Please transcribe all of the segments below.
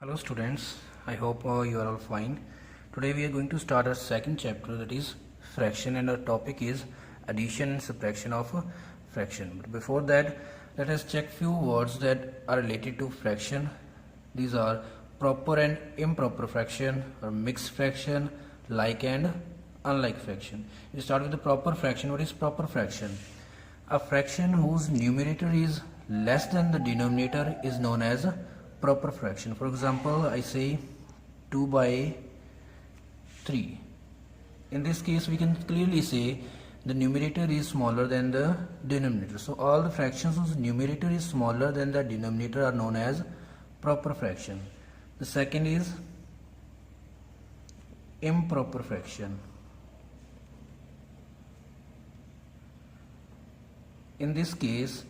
Hello students, I hope you are all fine. Today we are going to start our second chapter, that is fraction, and our topic is addition and subtraction of a fraction. But before that, let us check few words that are related to fraction. These are proper and improper fraction, or mixed fraction, like and unlike fraction. We start with the proper fraction. What is proper fraction? A fraction whose numerator is less than the denominator is known as a proper fraction. For example, I say 2 by 3. In this case, we can clearly say the numerator is smaller than the denominator. So all the fractions whose numerator is smaller than the denominator are known as proper fraction. The second is improper fraction. In this case,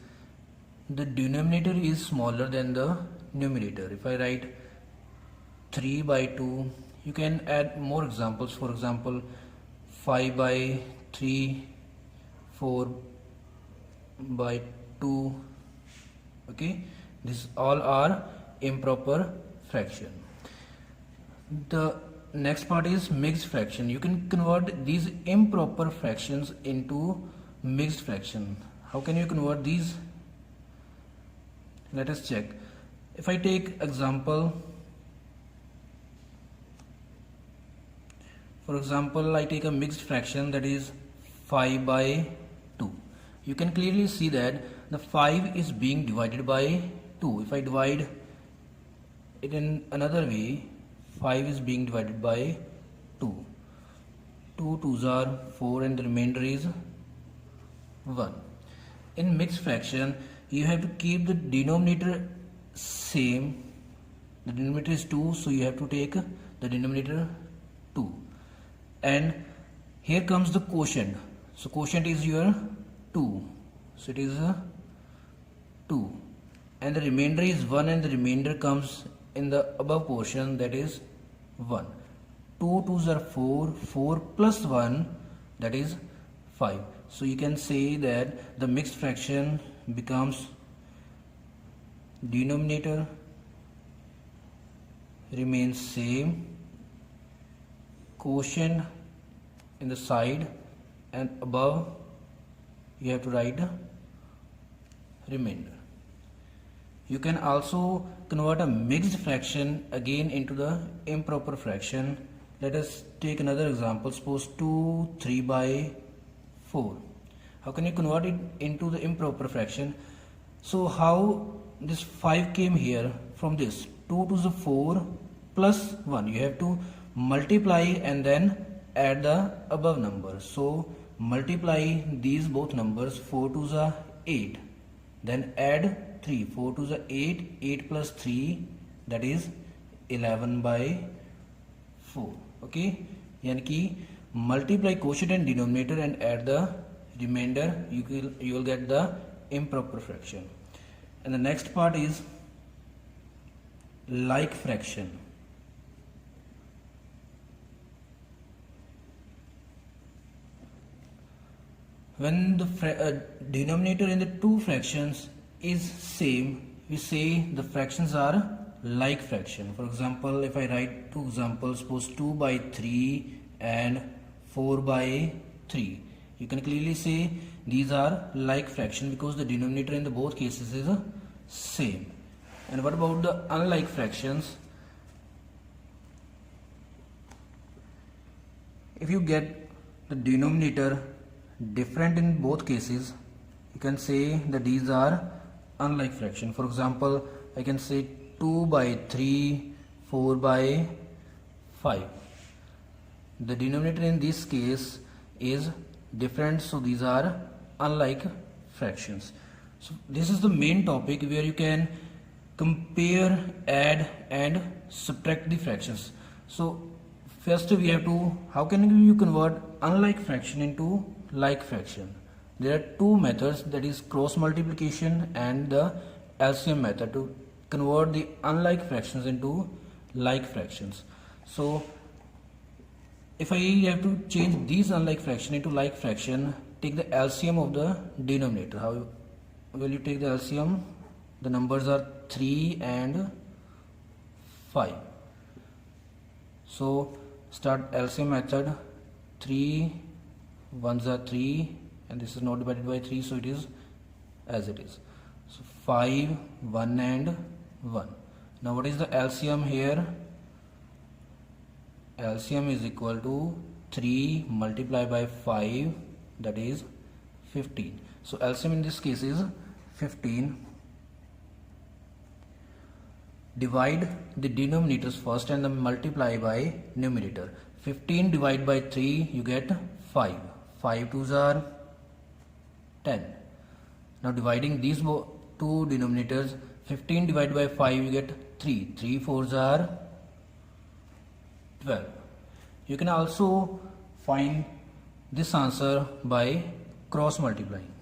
the denominator is smaller than the numerator. If I write 3 by 2, you can add more examples. For example, 5 by 3, 4 by 2. Okay, these all are improper fraction. The next part is mixed fraction. You can convert these improper fractions into mixed fraction. How can you convert these? Let us check. If I take example, for example, I take a mixed fraction, that is 5 by 2. You can clearly see that the 5 is being divided by 2. If I divide it in another way, 5 is being divided by 2. 2 2s are 4 and the remainder is 1. In mixed fraction, you have to keep the denominator same. The denominator is 2, so you have to take the denominator 2. And here comes the quotient. So quotient is your 2. So it is 2. And the remainder is 1, and the remainder comes in the above portion, that is 1. 2 2s are 4. 4 plus 1, that is 5. So you can say that the mixed fraction becomes denominator remains same, quotient in the side, and above you have to write remainder. You can also convert a mixed fraction again into the improper fraction. Let us take another example. Suppose 2 3 by 4. How can you convert it into the improper fraction? So how this 5 came here from this? 2 to the 4 plus 1. You have to multiply and then add the above number. So multiply these both numbers. 4 to the 8. Then add 3. 4 to the 8. 8 plus 3, that is 11 by 4. Okay. Yani ki multiply quotient and denominator and add the remainder, you will get the improper fraction. And the next part is like fraction. When the denominator in the two fractions is same, we say the fractions are like fraction. For example, if I write two examples, suppose 2 by 3 and 4 by 3. You can clearly say these are like fraction because the denominator in the both cases is same. And what about the unlike fractions? If you get the denominator different in both cases, you can say that these are unlike fraction. For example, I can say 2 by 3, 4 by 5. The denominator in this case is different, so these are unlike fractions. So this is the main topic where you can compare, add and subtract the fractions. So first we have to, how can you convert unlike fraction into like fraction? There are two methods, that is cross multiplication and the LCM method, to convert the unlike fractions into like fractions. So if I have to change these unlike fraction into like fraction, take the LCM of the denominator. How will you take the LCM? The numbers are 3 and 5. So start LCM method. 3 ones are 3 and this is not divided by 3, so it is as it is. So 5, 1 and 1. Now what is the LCM here? LCM is equal to 3 multiplied by 5, that is 15. So LCM in this case is 15. Divide the denominators first and then multiply by numerator. 15 divided by 3, you get 5. 5 twos are 10. Now dividing these two denominators, 15 divided by 5, you get 3. 3 fours are 12. You can also find this answer by cross multiplying.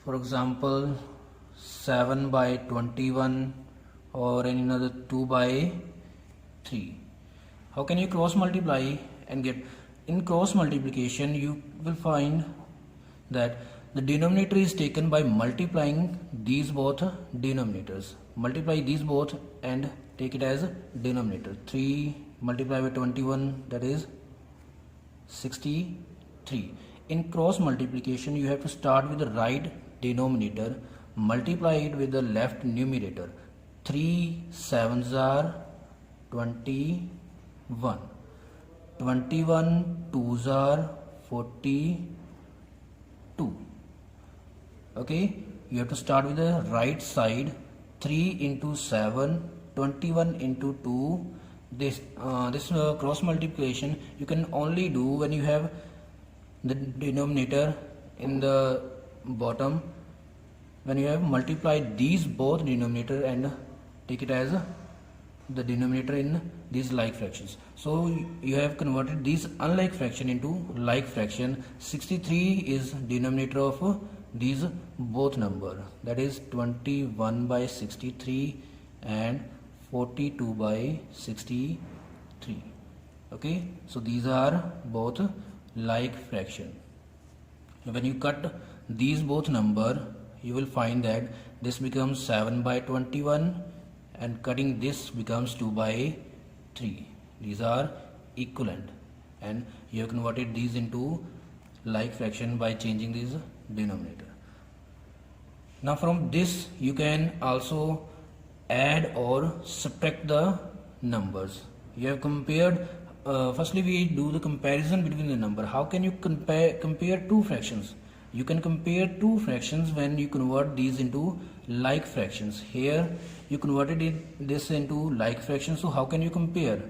For example, 7 by 21 or any another 2 by 3. How can you cross multiply and get? In cross multiplication you will find that the denominator is taken by multiplying these both denominators. Multiply these both and take it as denominator. 3 multiplied by 21, that is 63. In cross multiplication you have to start with the right denominator, multiply it with the left numerator. 3 sevens are 21. 21 twos are 42. Okay, you have to start with the right side. 3 into 7, 21 into 2. This cross multiplication you can only do when you have the denominator in the bottom, when you have multiplied these both denominator and take it as the denominator in these like fractions. So you have converted these unlike fraction into like fraction. 63 is denominator of these both number, that is 21 by 63 and 42 by 63. Okay, so these are both like fraction. When you cut these both number, you will find that this becomes 7 by 21 and cutting this becomes 2 by 3. These are equivalent and you have converted these into like fraction by changing this denominator. Now from this you can also add or subtract the numbers. You have compared, firstly we do the comparison between the number. How can you compare two fractions? You can compare two fractions when you convert these into like fractions. Here you converted this into like fractions, so how can you compare?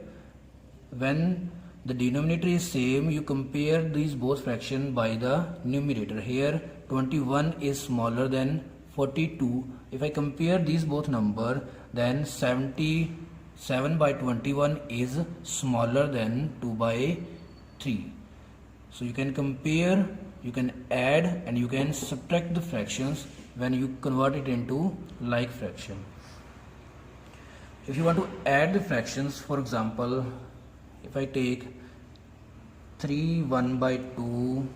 When the denominator is same, you compare these both fractions by the numerator. Here 21 is smaller than 42. If I compare these both number, then 77 by 21 is smaller than 2 by 3. So you can compare, you can add and you can subtract the fractions when you convert it into like fraction. If you want to add the fractions, for example, if I take 3 1 by 2,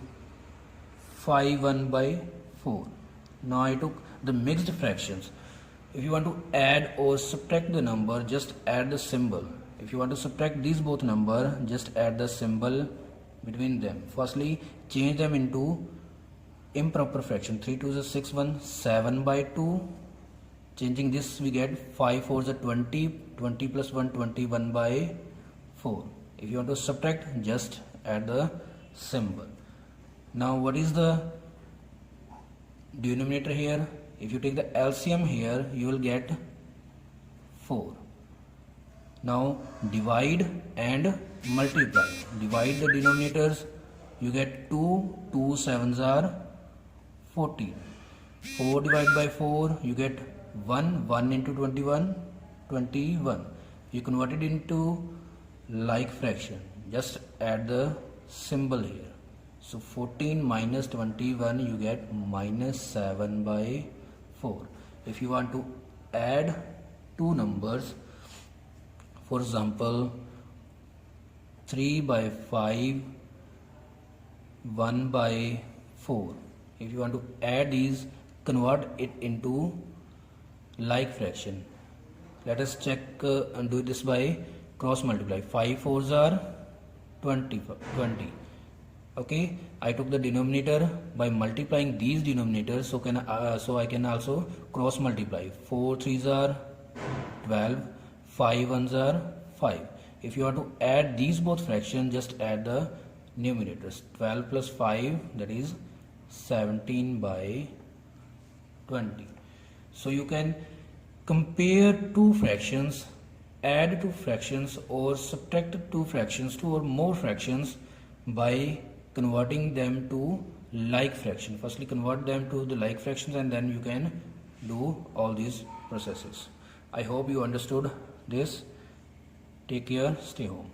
5 1 by 4. Now I took the mixed fractions. If you want to add or subtract the number, just add the symbol. If you want to subtract these both number, just add the symbol between them. Firstly, change them into improper fraction. 3 2 is 6 1, 7 by 2. Changing this we get 5 4 is 20, 20 plus 1, 21 by 4. If you want to subtract, just add the symbol. Now what is the denominator here? If you take the LCM here, you will get 4. Now divide and multiply. Divide the denominators, you get 2, 2 sevens are 14. 4 divided by 4, you get 1, 1 into 21, 21. You convert it into like fraction. Just add the symbol here. So 14 minus 21, you get minus 7 by 4. If you want to add two numbers, for example 3 by 5, 1 by 4. If you want to add these, convert it into like fraction. Let us check and do this by cross multiply. 5 fours are 20. Okay, I took the denominator by multiplying these denominators, so I can also cross multiply. 4 threes are 12, 5 ones are 5. If you want to add these both fractions, just add the numerators. 12 plus 5, that is 17 by 20. So you can compare two fractions, add two fractions, or subtract two fractions, two or more fractions, by converting them to like fraction. Firstly convert them to the like fractions, and then you can do all these processes. I hope you understood this. Take care, stay home.